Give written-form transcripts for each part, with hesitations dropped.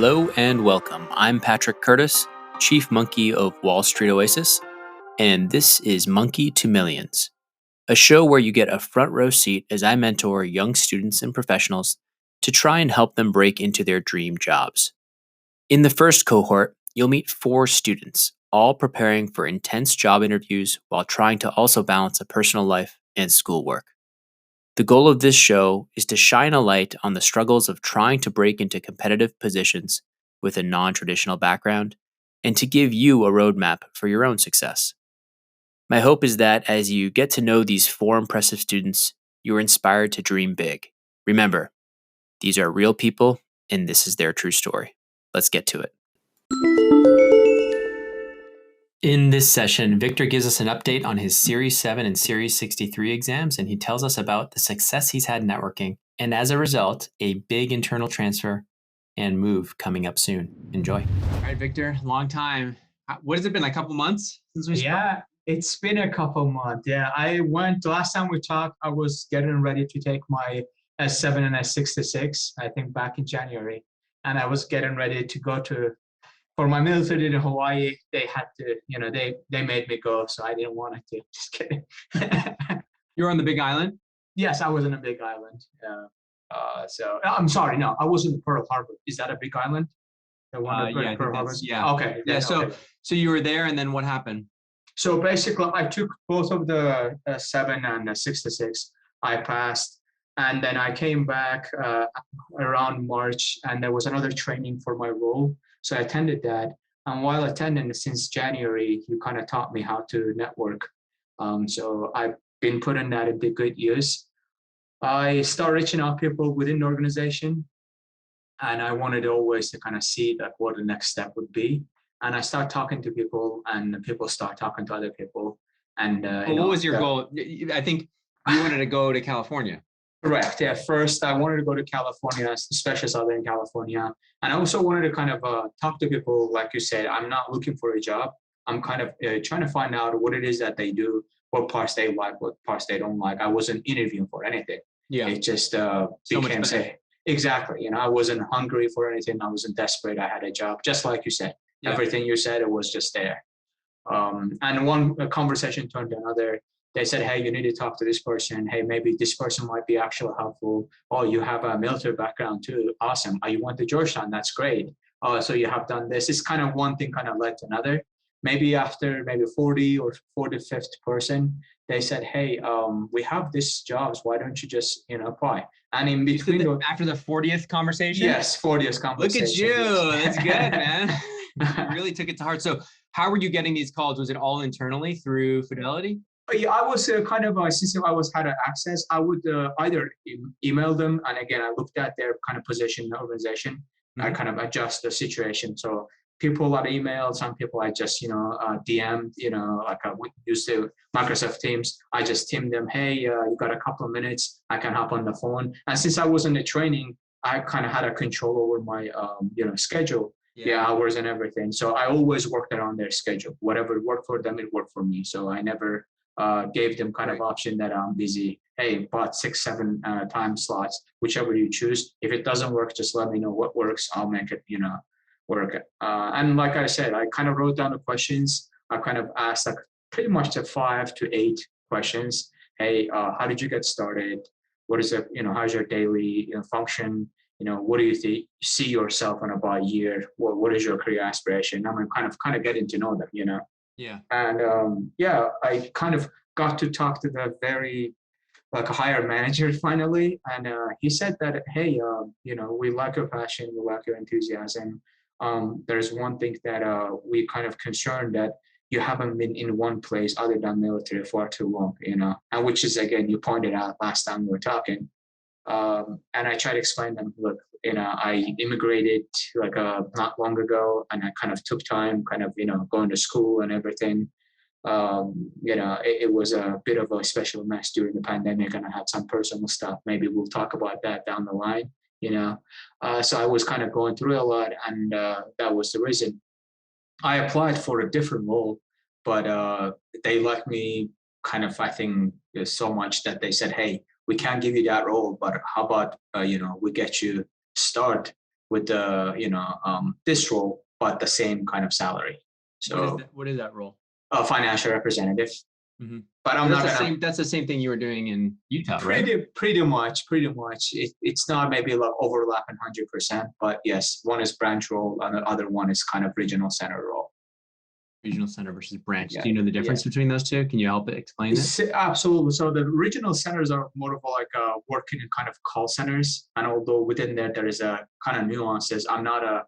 Hello and welcome. I'm Patrick Curtis, Chief Monkey of Wall Street Oasis, and this is Monkey to Millions, a show where you get a front row seat as I mentor young students and professionals to try and help them break into their dream jobs. In the first cohort, you'll meet 4 students, all preparing for intense job interviews while trying to also balance a personal life and schoolwork. The goal of this show is to shine a light on the struggles of trying to break into competitive positions with a non traditional background and to give you a roadmap for your own success. My hope is that as you get to know these 4 impressive students, you are inspired to dream big. Remember, these are real people and this is their true story. Let's get to it. In this session, Victor gives us an update on his Series 7 and Series 63 exams, and he tells us about the success he's had networking, and as a result, a big internal transfer and move coming up soon. Enjoy. All right, Victor, long time. What has it been, like a couple months since we spoke? Yeah, it's been a couple months. Yeah, last time we talked, I was getting ready to take my S7 and S66, I think back in January. And I was getting ready to go for my military in Hawaii. They had to, they made me go, so I didn't want to. Just kidding. You were on the Big Island? Yes, I was in a Big Island. I'm sorry, no, I was in Pearl Harbor. Is that a Big Island? Pearl Harbor? Yeah. Okay. Yeah. So you were there, and then what happened? So basically, I took both of the 7 and the 66. I passed, and then I came back around March, and there was another training for my role. So I attended that. And while attending since January, you kind of taught me how to network. So I've been putting that into good use. I started reaching out people within the organization, and I wanted always to kind of see like what the next step would be. And I start talking to people, and people start talking to other people. And what was your goal? I think you wanted to go to California. Correct. Yeah. First, I wanted to go to California, especially Southern California. And I also wanted to kind of talk to people, like you said. I'm not looking for a job. I'm kind of trying to find out what it is that they do, what parts they like, what parts they don't like. I wasn't interviewing for anything. Yeah. It just became exactly. I wasn't hungry for anything. I wasn't desperate. I had a job, just like you said. Yeah. Everything you said, it was just there. And one conversation turned to another. They said, hey, you need to talk to this person. Hey, maybe this person might be actually helpful. Oh, you have a military background too. Awesome. Oh, you went to Georgetown. That's great. Oh, so you have done this. It's kind of one thing kind of led to another. Maybe after 40 or 45th person, they said, hey, we have these jobs. Why don't you just, apply? And in between after the 40th conversation? Yes, 40th conversation. Look at you. That's good, man. You really took it to heart. So how were you getting these calls? Was it all internally through Fidelity? Yeah, I was since I had access, I would either email them, and again, I looked at their kind of position in the organization. Mm-hmm. I kind of adjust the situation. So people I'd email, some people I just DM, like I would use the Microsoft Teams. I just team them, hey, you got a couple of minutes, I can hop on the phone. And since I was in the training, I kind of had a control over my schedule. Yeah, hours and everything. So I always worked around their schedule. Whatever worked for them, it worked for me. So I never gave them kind of option that I'm busy. Hey, about 6-7 time slots, whichever you choose. If it doesn't work, just let me know what works. I'll make it, work. And like I said, I kind of wrote down the questions. I kind of asked like pretty much the 5 to 8 questions. Hey, how did you get started? What is it? How's your daily function? What do you see yourself in about a year? What is your career aspiration? I'm kind of getting to know them, Yeah. And I kind of got to talk to the very a higher manager finally, and he said that, hey, we like your passion, we like your enthusiasm. There's one thing that we kind of concerned that you haven't been in one place other than military for too long, and which is again you pointed out last time we were talking. And I tried to explain them, look, I immigrated not long ago, and I kind of took time, going to school and everything. It was a bit of a special mess during the pandemic, and I had some personal stuff. Maybe we'll talk about that down the line, So I was kind of going through a lot, and that was the reason. I applied for a different role, but they liked me I think, so much that they said, hey, we can't give you that role, but how about, we get you start with the, this role, but the same kind of salary. So what is that role? a financial representative. Mhm. But I'm That's not the gonna same. That's the same thing you were doing in Utah, right? pretty much. It's not maybe like overlapping 100%, but yes, one is branch role and the other one is kind of regional center role. Regional center versus branch. Yeah, Do you know the yeah. difference between those two? Can you help explain it? Absolutely. So the regional centers are more of like working in kind of call centers, and although within there is a kind of nuances. I'm not a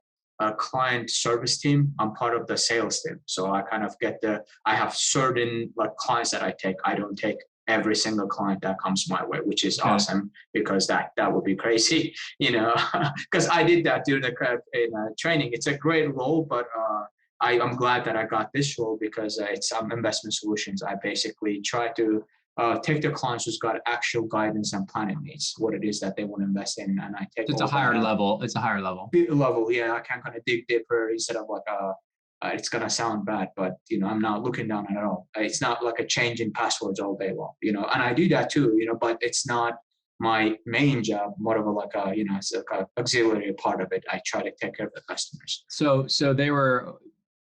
client service team. I'm part of the sales team. So I kind of I have certain like clients that I take. I don't take every single client that comes my way, which is awesome because that would be crazy, because I did that during the training. It's a great role, but I'm glad that I got this role because it's investment solutions. I basically try to take the clients who's got actual guidance and planning needs, what it is that they want to invest in, and I take. It's a higher level. It's a higher level. Yeah. I can kind of dig deeper instead of like it's gonna sound bad, but I'm not looking down at all. It's not like a change in passwords all day long, and I do that too, but it's not my main job. More of a like a it's like a auxiliary part of it. I try to take care of the customers. So they were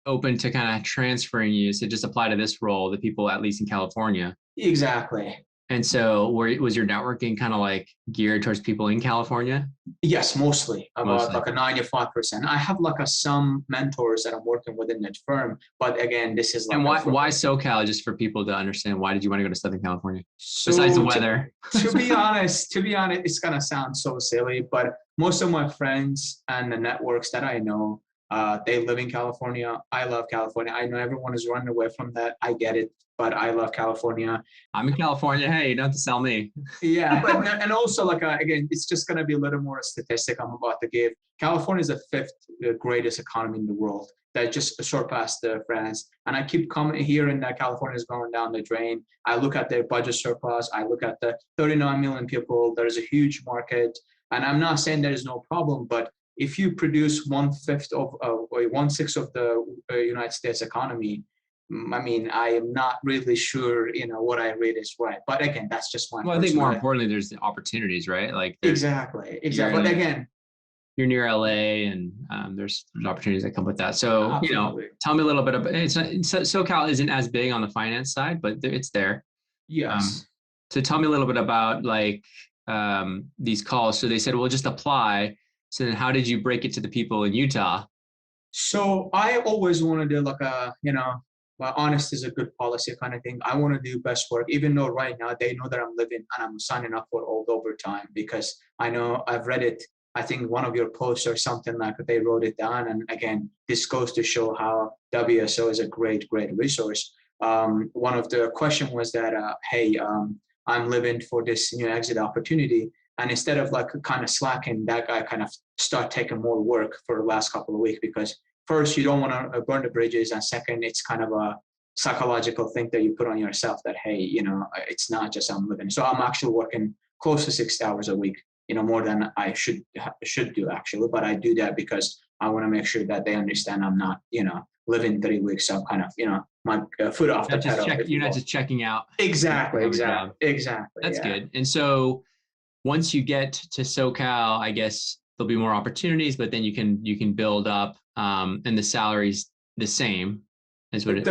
open to kind of transferring you to just apply to this role, the people at least in California. Exactly. And so was your networking kind of like geared towards people in California? Yes, mostly about like a 95%. I have like some mentors that I'm working with in that firm, but again, this is like. And why SoCal? Just for people to understand, why did you want to go to Southern California? So besides the weather? To be honest, it's gonna sound so silly, but most of my friends and the networks that I know, they live in California. I love California. I know everyone is running away from that. I get it, but I love California. I'm in California. Hey, you don't have to sell me. Yeah, but and also like again, it's just going to be a little more statistic I'm about to give. California is the fifth greatest economy in the world that just surpassed France. And I keep coming here, and California is going down the drain. I look at their budget surplus. I look at the 39 million people. There's a huge market, and I'm not saying there is no problem, but if you produce 1/6 of the United States economy, I mean, I am not really sure, what I read is right. But again, that's just my. Well, I think more importantly, there's the opportunities, right? Like exactly. But again, you're near LA, and there's opportunities that come with that. So absolutely. Tell me a little bit about it. SoCal isn't as big on the finance side, but it's there. Yes. So tell me a little bit about like these calls. So they said, "Well, just apply." So then how did you break it to the people in Utah? So I always want to do like well, honest is a good policy kind of thing. I want to do best work, even though right now they know that I'm living and I'm signing up for all the overtime because I know I've read it. I think one of your posts or something like they wrote it down. And again, this goes to show how WSO is a great, great resource. One of the question was that, hey, I'm living for this new exit opportunity. And instead of like kind of slacking, that guy kind of start taking more work for the last couple of weeks because first, you don't want to burn the bridges. And second, it's kind of a psychological thing that you put on yourself that, hey, it's not just I'm living. So I'm actually working close to 60 hours a week, more than I should do actually. But I do that because I want to make sure that they understand I'm not, living 3 weeks. So I'm kind of, my foot off the pedal. You're not just checking out. Exactly. That's good. And so once you get to SoCal, I guess there'll be more opportunities, but then you can build up, and the salary's the same as what it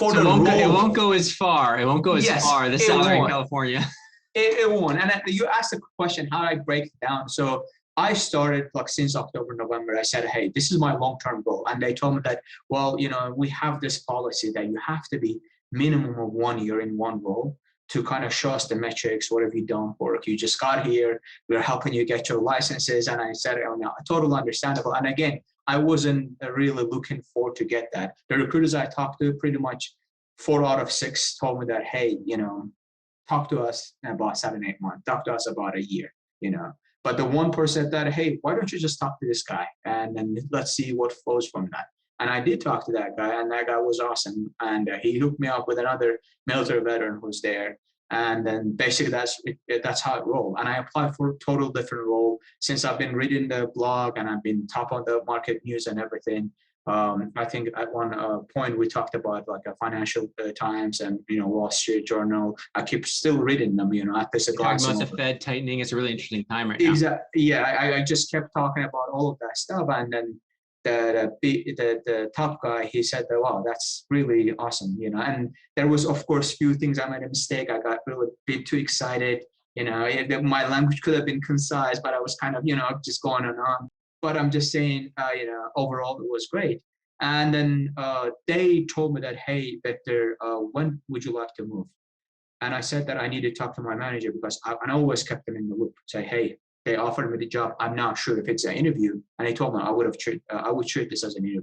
won't go as far. It won't go as far. The salary in California. It won't. And you asked the question, how do I break it down? So I started like since October, November. I said, hey, this is my long-term goal. And they told me that, well, we have this policy that you have to be minimum of 1 year in one role to kind of show us the metrics. What have you done for work? You just got here. We're helping you get your licenses. And I said, oh, no, totally understandable. And again, I wasn't really looking forward to get that. The recruiters I talked to, pretty much 4 out of 6 told me that, hey, talk to us in about 7-8 months. Talk to us about a year, But the one person that, hey, why don't you just talk to this guy? And then let's see what flows from that. And I did talk to that guy, and that guy was awesome. And he hooked me up with another military veteran who's there. And then basically that's how it rolled. And I applied for a total different role since I've been reading the blog and I've been top on the market news and everything. I think at one point we talked about like a Financial Times and Wall Street Journal. I keep still reading them. At this talking about the Fed tightening. It's a really interesting time right now. Exactly. Yeah, I just kept talking about all of that stuff, and then the top guy, he said that, wow, that's really awesome. And there was of course few things I made a mistake. I got really a bit too excited. My language could have been concise, but I was kind of just going on. But I'm just saying, overall, it was great. And then they told me that, hey, Victor, when would you like to move? And I said that I need to talk to my manager because I always kept them in the loop. Say, hey, they offered me the job. I'm not sure if it's an interview. And they told me I would treat this as an interview.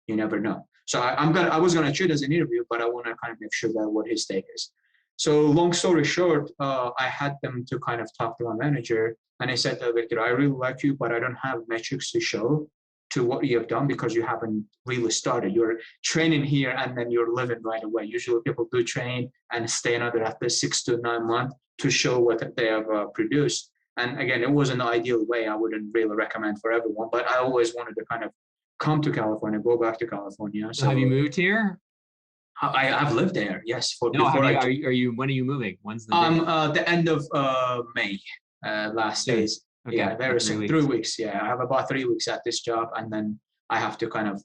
You never know. So I was gonna treat it as an interview, but I want to kind of make sure that what his take is. So long story short, I had them to kind of talk to my manager, and I said to Victor, I really like you, but I don't have metrics to show to what you have done because you haven't really started. You're training here and then you're living right away. Usually people do train and stay another after 6 to 9 months to show what they have produced. And again, it wasn't the ideal way. I wouldn't really recommend for everyone, but I always wanted to kind of come to California, go back to California. So have you moved here? I've lived there, yes. When are you moving? When's the date? The end of May, last days. Okay, yeah, very soon. 3 weeks. Yeah, I have about 3 weeks at this job, and then I have to kind of,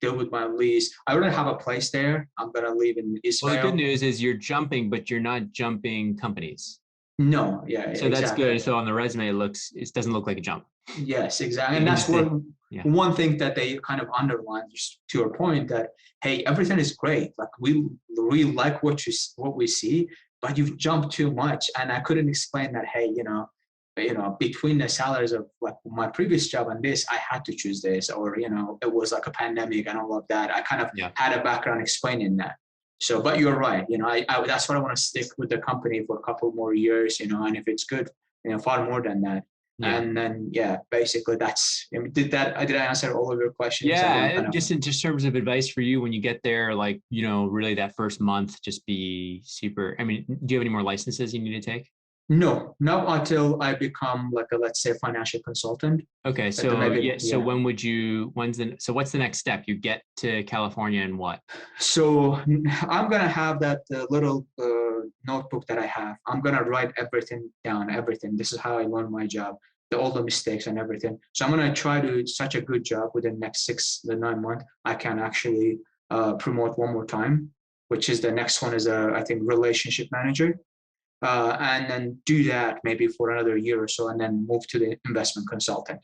deal with my lease. I already have a place there. I'm gonna live in Israel. Well, the good news is you're jumping, but you're not jumping companies. No, yeah. So that's good. So on the resume, it doesn't look like a jump. Yes, exactly. And that's one thing that they kind of underline, just to your point, that hey, everything is great. Like we really like what we see, but you've jumped too much. And I couldn't explain that, hey, between the salaries of like my previous job and this, I had to choose this, or it was like a pandemic and all of that. I kind of had a background explaining that. So, but you're right. I that's what I want to stick with the company for a couple more years. And if it's good, far more than that. Yeah. And then, basically that's, did I answer all of your questions? Yeah. Just in terms of advice for you when you get there, like, really that first month, just be super, do you have any more licenses you need to take? No, not until I become like let's say financial consultant. Okay. So so what's the next step? You get to California and what? So I'm going to have that little notebook that I have. I'm going to write everything down, everything. This is how I learned my job, all the mistakes and everything. So I'm going to try to do such a good job within the next 6 to 9 months. I can actually promote one more time, which is the next one is I think relationship manager. And then do that maybe for another year or so, and then move to the investment consultant,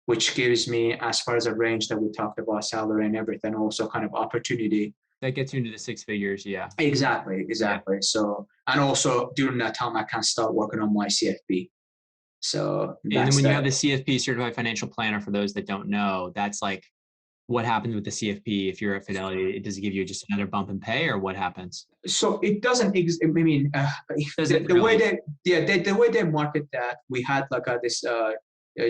which gives me, as far as a range that we talked about, salary and everything, also kind of opportunity. That gets you into the 6 figures, yeah. Exactly. Yeah. So, and also during that time, I can start working on my CFP. So, and then when you have the CFP, Certified Financial Planner, for those that don't know, that's like, what happens with the CFP if you're at Fidelity? Does it give you just another bump in pay, or what happens? So it doesn't. The way they market that, we had like this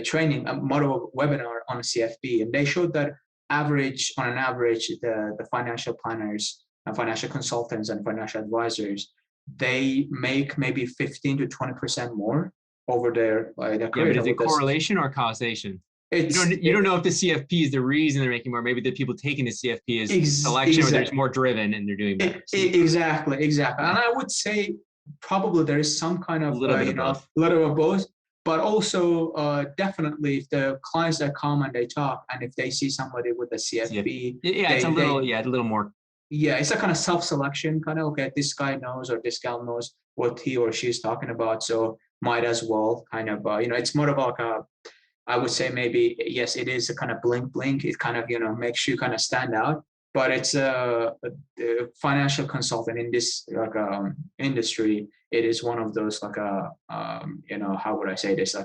training model webinar on CFP, and they showed that on an average, the financial planners and financial consultants and financial advisors, they make maybe 15 to 20% more over their career. Yeah, but is it correlation or causation? You don't know if the CFP is the reason they're making more. Maybe the people taking the CFP is selection, or they're just more driven and they're doing better. Exactly. And I would say probably there is some kind of little of both. But also definitely if the clients that come and they talk, and if they see somebody with a CFP, it's a little more. Yeah, it's a kind of self-selection, kind of, okay, this guy knows or this gal knows what he or she is talking about, so might as well kind of, it's more about I would say maybe, yes, it is a kind of blink. It kind of, makes you kind of stand out, but it's a financial consultant in this industry. It is one of those how would I say this,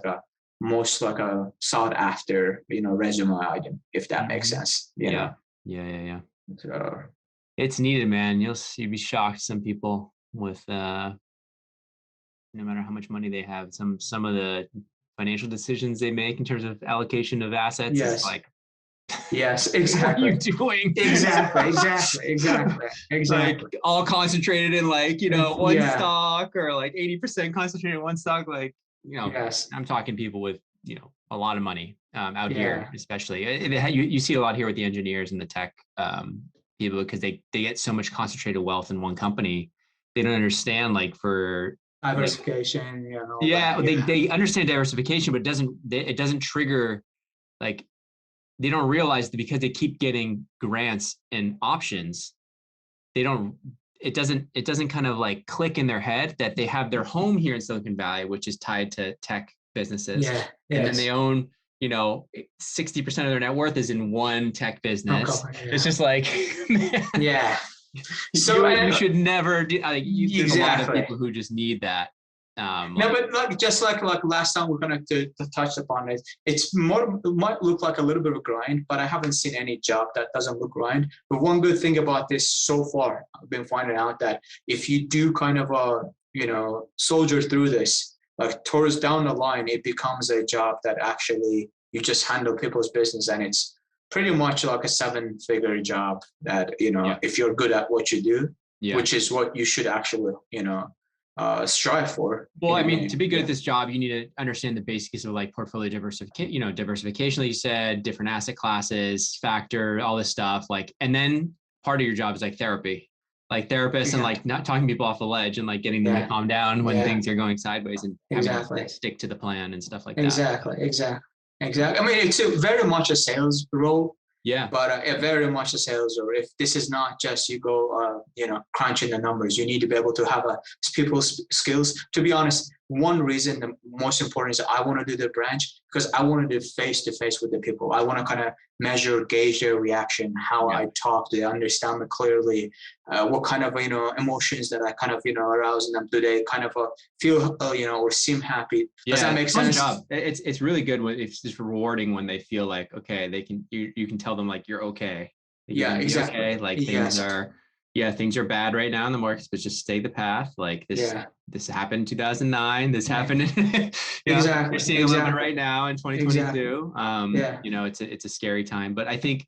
most sought after, resume item, if that makes sense. Yeah. So, it's needed, man. You'll be shocked. Some people with, no matter how much money they have, some of the financial decisions they make in terms of allocation of assets. Yes. Is like, yes, exactly. What are you doing? Exactly. Like all concentrated in one stock, or like 80% concentrated in one stock. Like, yes. I'm talking people with a lot of money out Yeah. here, especially. You see a lot here with the engineers and the tech people, because they get so much concentrated wealth in one company. They don't understand, like, for diversification, they understand diversification, but it doesn't trigger, like, they don't realize that because they keep getting grants and options, it doesn't kind of like click in their head that they have their home here in Silicon Valley, which is tied to tech businesses. And then they own, 60% of their net worth is in one tech business. It's just like, yeah. So you should never do. There's a lot of people who just need that. No, but like last time we're gonna to touch upon it. It might look like a little bit of a grind, but I haven't seen any job that doesn't look grind. But one good thing about this so far, I've been finding out that if you do kind of soldier through this, like towards down the line, it becomes a job that actually you just handle people's business, and it's pretty much like a 7-figure job that if you're good at what you do, which is what you should actually strive for. Well, I mean, to be good at this job, you need to understand the basics of like portfolio diversification, diversification, like you said, different asset classes, factor, all this stuff. Like, and then part of your job is like therapy, like therapists and like not talking people off the ledge and like getting them to calm down when things are going sideways and having to stick to the plan and stuff like that. Exactly. I mean, it's very much a sales role. Yeah. But very much a sales, or if this is not just you go, crunching the numbers, you need to be able to have people's skills. To be honest, one reason, the most important, is I want to do the branch because I want to do face to face with the people. I want to kind of gauge their reaction, how I talk, do they understand me clearly, what kind of, emotions that I kind of, arouse in them. Do they kind of feel, or seem happy? Does that make sense? Job. It's really good when it's just rewarding when they feel like, okay, you can tell them like, you're okay. Exactly. Okay. Like things are bad right now in the markets, but just stay the path. Like this happened in 2009. This happened. Exactly. We're seeing a little bit right now in 2022. It's a scary time, but I think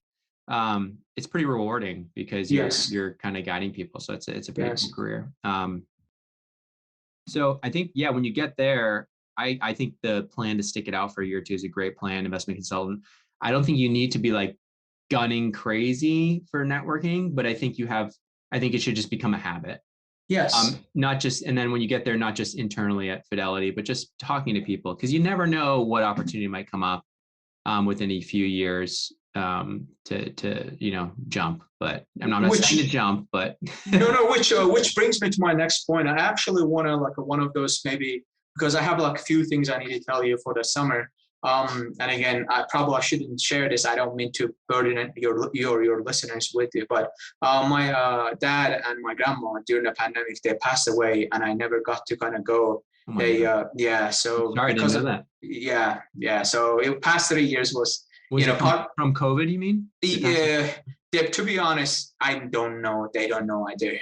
it's pretty rewarding because you're kind of guiding people. So it's a pretty cool career. So I think, when you get there, I think the plan to stick it out for a year or two is a great plan. Investment consultant. I don't think you need to be like gunning crazy for networking, but I think it should just become a habit. Yes. Not just, and then when you get there, not just internally at Fidelity, but just talking to people, because you never know what opportunity might come up within a few years to jump. But I'm not saying to jump, but no. Which brings me to my next point. I actually want to one of those, maybe because I have a few things I need to tell you for the summer. And again, I shouldn't share this. I don't mean to burden your listeners with it, but my dad and my grandma during the pandemic, they passed away, and I never got to kind of go. So sorry, because of that. So it past 3 years was from COVID, you mean? To be honest, I don't know. They don't know either,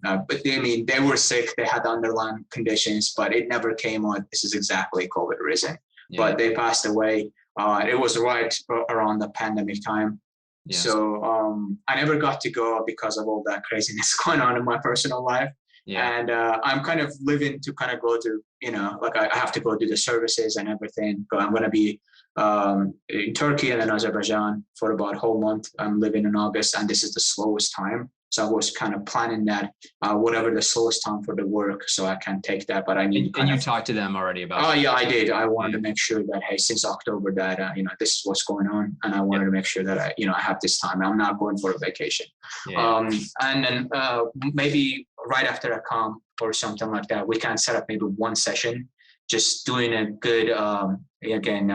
but they were sick. They had underlying conditions, but it never came on. This is exactly COVID reason. But they passed away. It was right around the pandemic time. Yeah. So I never got to go because of all that craziness going on in my personal life. Yeah. And I'm kind of living to kind of go to, I have to go do the services and everything. But I'm going to be in Turkey and then Azerbaijan for about a whole month. I'm living in August, and this is the slowest time. So I was kind of planning that whatever the slowest time for the work, so I can take that. But I need. And you talked to them already about? Oh yeah, I did. I wanted to make sure that since October that this is what's going on, and I wanted to make sure that I have this time. I'm not going for a vacation. Yeah. And then maybe right after I come or something like that, we can set up maybe one session, just doing a good networking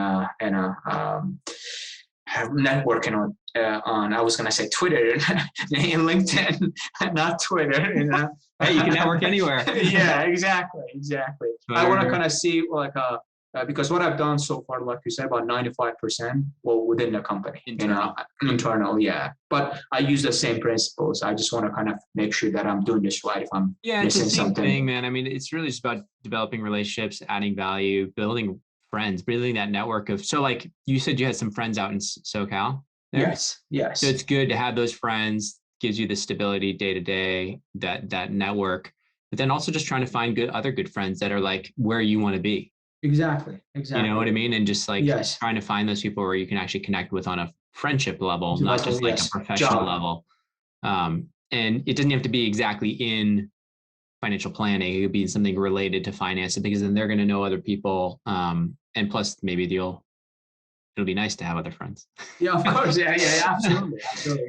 on I was gonna say Twitter and LinkedIn, not Twitter. Hey, you can network anywhere. Yeah, exactly. I want to kind of see because what I've done so far, like you said, about 95%, within the company, internal, yeah. But I use the same principles. I just want to kind of make sure that I'm doing this right. If I'm missing it's the same something, thing, man. I mean, it's really just about developing relationships, adding value, building friends, building that network of. So, like you said, you had some friends out in SoCal there? Yes. So it's good to have those friends. Gives you the stability day to day, that network. But then also just trying to find other good friends that are like where you want to be. Exactly. You know what I mean? And just like Yes. trying to find those people where you can actually connect with on a friendship level, not just like a Yes. professional Job. level. And it doesn't have to be exactly in financial planning. It could be something related to finance, because then they're going to know other people. And plus maybe it'll be nice to have other friends. Yeah, of course. Yeah, absolutely. Absolutely.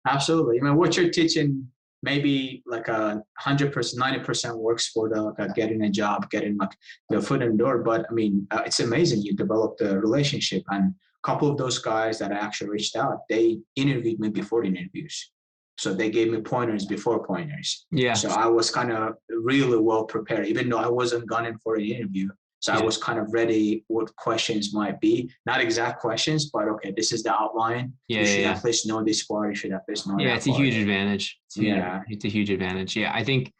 Absolutely. I mean, what you're teaching, maybe like 100%, 90% works for the getting a job, getting like the foot in the door. But I mean, it's amazing you developed a relationship. And a couple of those guys that I actually reached out, they interviewed me before the interviews. So they gave me pointers before pointers. Yeah. So I was kind of really well prepared, even though I wasn't gunning for an interview. So I was kind of ready what questions might be. Not exact questions, but okay, this is the outline. You should at least know this part. You should at least know that it's a huge advantage. It's a huge advantage. Yeah, I think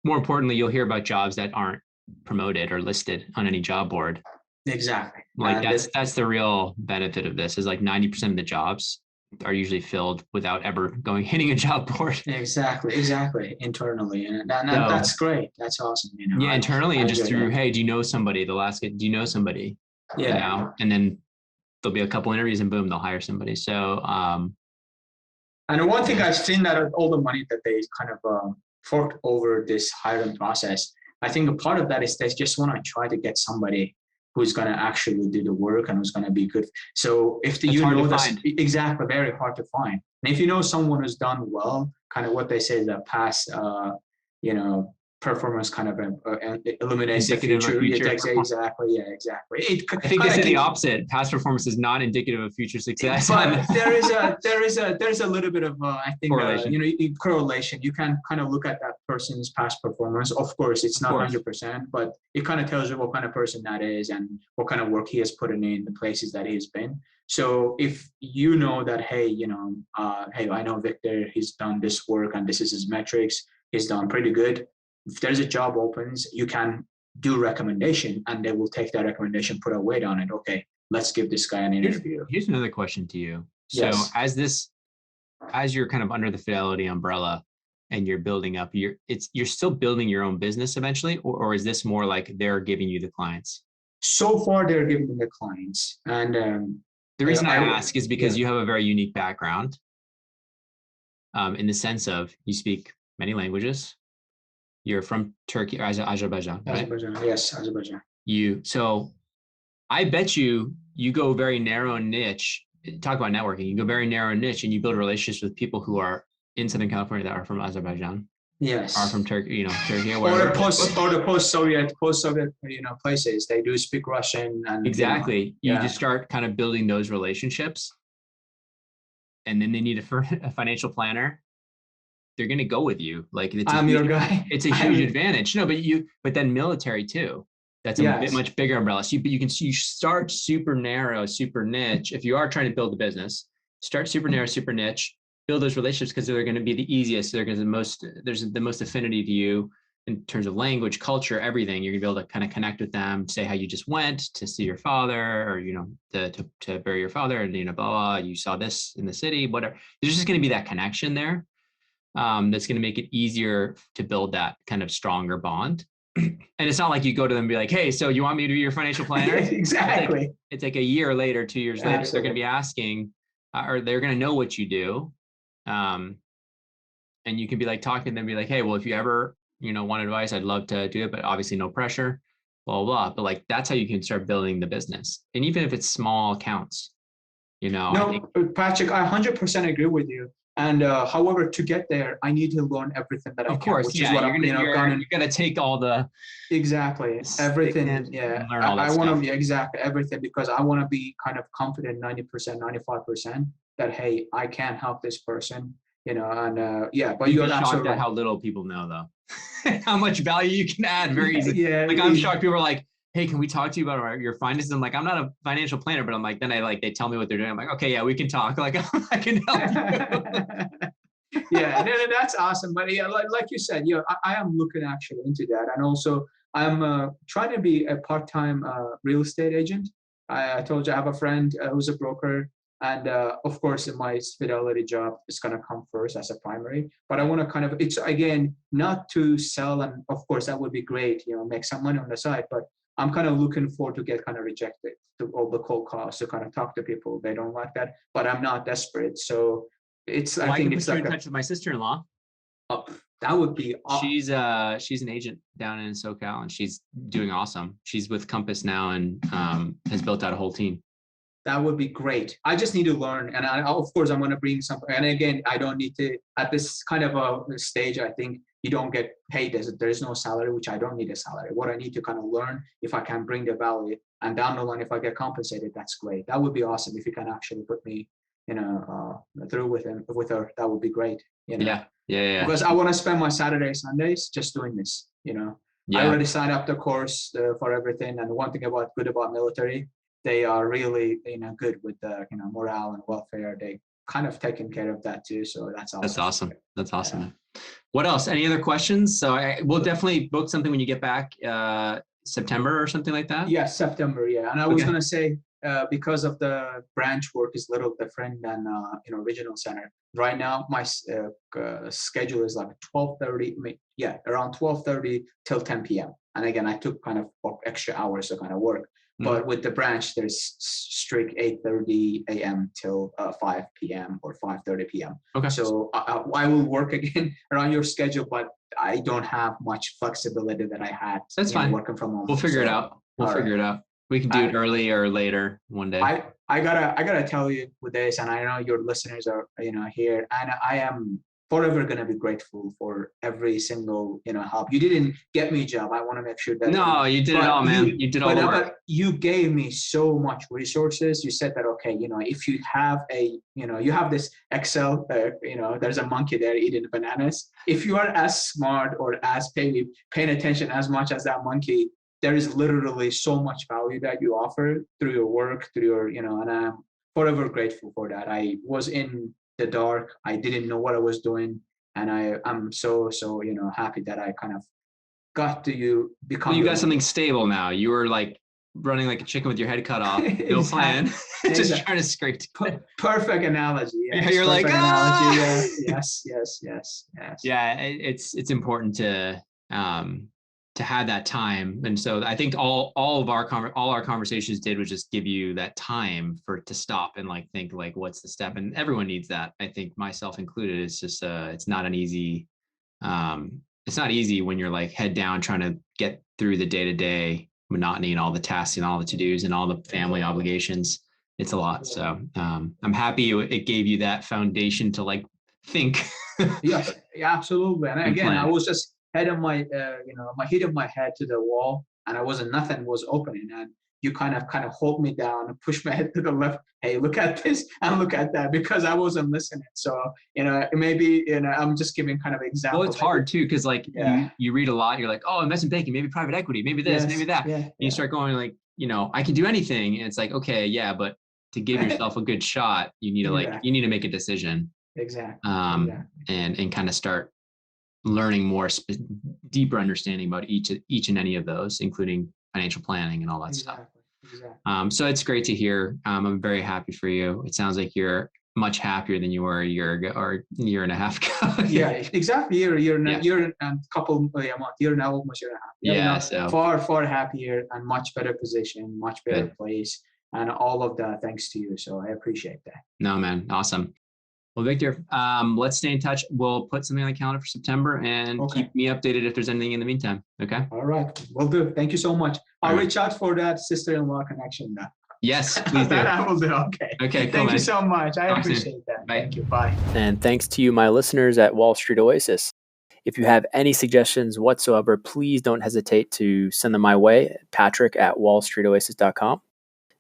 more importantly, you'll hear about jobs that aren't promoted or listed on any job board. Exactly. Like that's the real benefit of this, is like 90% of the jobs are usually filled without ever hitting a job board. Exactly. Internally. And that's great. That's awesome. You know, internally and just through, hey, do you know somebody? They'll ask it, do you know somebody? Yeah. You know? And then there'll be a couple interviews and boom, they'll hire somebody. So, and one thing I've seen that all the money that they kind of forked over this hiring process, I think a part of that is they just want to try to get somebody who's going to actually do the work and who's going to be good. So if you know that's exactly very hard to find. And if you know someone who's done well, kind of what they say, the past, performance kind of illuminates the future. Exactly. I think they say the opposite. Past performance is not indicative of future success. But there's a little bit of I think correlation. You can kind of look at that person's past performance. Of course, it's not 100%, but it kind of tells you what kind of person that is and what kind of work he has put in the places that he's been. So if you know that, hey, I know Victor, he's done this work and this is his metrics, he's done pretty good. If there's a job opens, you can do recommendation and they will take that recommendation, put a weight on it. Okay, let's give this guy an interview. Here's another question to you. So as you're kind of under the Fidelity umbrella and you're building up, you're still building your own business eventually, or is this more like they're giving you the clients? So far, they're giving me the clients. And the reason I ask is because you have a very unique background in the sense of you speak many languages. You're from Turkey or Azerbaijan, right? Azerbaijan, yes, Azerbaijan. So I bet you go very narrow niche. Talk about networking. You go very narrow niche and you build relationships with people who are in Southern California that are from Azerbaijan. Yes. Are from Turkey, Turkey. Or the post-Soviet, places. They do speak Russian. And exactly. You just start kind of building those relationships, and then they need a financial planner. They're going to go with you. Like I'm your guy. It's a huge advantage. No, but then military too. That's a much bigger umbrella. So you start super narrow, super niche. If you are trying to build a business, start super narrow, super niche, build those relationships because they're going to be the easiest. They're going to there's the most affinity to you in terms of language, culture, everything. You're going to be able to kind of connect with them, say how you just went to see your father or, to bury your father and, blah, blah, you saw this in the city, whatever. There's just going to be that connection there. That's going to make it easier to build that kind of stronger bond. And it's not like you go to them and be like, hey, so you want me to be your financial planner? Exactly. It's like a year later, 2 years later, they're going to be asking, or they're going to know what you do. And you can be like talking to them, be like, hey, well, if you ever, want advice, I'd love to do it, but obviously no pressure, blah, blah, blah. But like, that's how you can start building the business. And even if it's small accounts, No, Patrick, I 100% agree with you. And however, to get there, I need to learn everything that I can. Of course, which is what you're gonna take all the everything. Yeah, I want to be everything because I want to be kind of confident 90%, 95% that hey, I can help this person. And but you're shocked at how little people know though, how much value you can add very easily. I'm shocked people are like, hey, can we talk to you about your finances? I'm like, I'm not a financial planner, but I'm like, then they tell me what they're doing. I'm like, okay, yeah, we can talk. Like, I can help you. Yeah, that's awesome. But yeah, like you said, I am looking actually into that. And also I'm trying to be a part-time real estate agent. I told you I have a friend who's a broker. And of course, my Fidelity job is going to come first as a primary. But I want to it's again, not to sell. And of course, that would be great, make some money on the side. But I'm kind of looking forward to get kind of rejected to all the cold calls to kind of talk to people. They don't like that, but I'm not desperate. So it's, I think it's like in touch with my sister-in-law. That would be she's an agent down in SoCal, and she's doing awesome. She's with Compass now, and has built out a whole team. That would be great. I just need to learn, and of course I'm going to bring something. And again, I don't need to at this kind of a stage. I think you don't get paid. There's no salary, which I don't need a salary. What I need to kind of learn, if I can bring the value, and down the line, if I get compensated, that's great. That would be awesome if you can actually put me, through with her. That would be great. Yeah. Because I want to spend my Saturdays, Sundays just doing this. I already signed up the course for everything. And one thing good about military, they are really good with the morale and welfare. They kind of taking care of that too. So that's awesome. That's awesome. Yeah. What else? Any other questions? So we'll definitely book something when you get back, September or something like that. Yeah, September. Yeah, and I was gonna say because of the branch work is a little different than regional center. Right now, my schedule is like 12:30. Around 12:30 till 10 p.m. And again, I took kind of extra hours to kind of work. But with the branch, there's strict 8:30 a.m. till 5 p.m. or 5:30 p.m. Okay. So I will work again around your schedule, but I don't have much flexibility that I had. That's fine. Working from home. We'll figure it out. We'll figure it out. We can do it early or later one day. I gotta tell you with this, and I know your listeners are here, and I am forever gonna be grateful for every single help. You didn't get me a job. I want to make sure that. No, you did it all, man. You did all the work. You gave me so much resources. You said that if you have you have this Excel, there's a monkey there eating bananas. If you are as smart or as paying attention as much as that monkey, there is literally so much value that you offer through your work, through your and I'm forever grateful for that. I was in the dark. I didn't know what I was doing, and I'm so happy that I kind of got to become. Well, you got something stable now. You were like running like a chicken with your head cut off. No plan, just trying to scrape. Perfect analogy. Yes. You're like analogy. Yeah. Yes. Yeah, it's important to have that time, and so I think all our conversations did was just give you that time to stop and like think like what's the step, and everyone needs that. I think myself included. It's just it's not an easy it's not easy when you're like head down trying to get through the day-to-day monotony and all the tasks and all the to-dos and all the family obligations. It's a lot. So I'm happy it gave you that foundation to like think. Yeah, absolutely. And again, I was just hitting my head to the wall, and nothing was opening, and you kind of hold me down and push my head to the left. Hey, look at this and look at that, because I wasn't listening. So maybe I'm just giving kind of examples. Well, it's hard too, because like you read a lot. You're like, oh, investment banking, maybe private equity, maybe this, maybe that. And you start going like, I can do anything, and it's like, okay, yeah, but to give yourself a good shot, you need to you need to make a decision. Exactly. And kind of start learning more deeper understanding about each and any of those, including financial planning and all that stuff. Exactly. So it's great to hear. I'm very happy for you. It sounds like you're much happier than you were a year ago or a year and a half ago. Yeah, exactly. Year and a couple month, year now, almost year and a half. Yeah, so far happier and much better position, much better place, and all of that thanks to you. So I appreciate that. No, man, awesome. Well, Victor, let's stay in touch. We'll put something on the calendar for September, and keep me updated if there's anything in the meantime. Okay. All right. Will do. Thank you so much. I'll reach out for that sister-in-law connection now. Yes, please do. That I will do. Okay. Okay. Cool, Thank you so much. I appreciate that. Bye. Thank you. Bye. And thanks to you, my listeners at Wall Street Oasis. If you have any suggestions whatsoever, please don't hesitate to send them my way, Patrick@wallstreetoasis.com.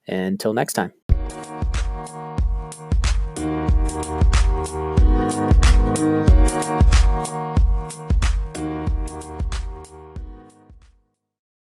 Until next time.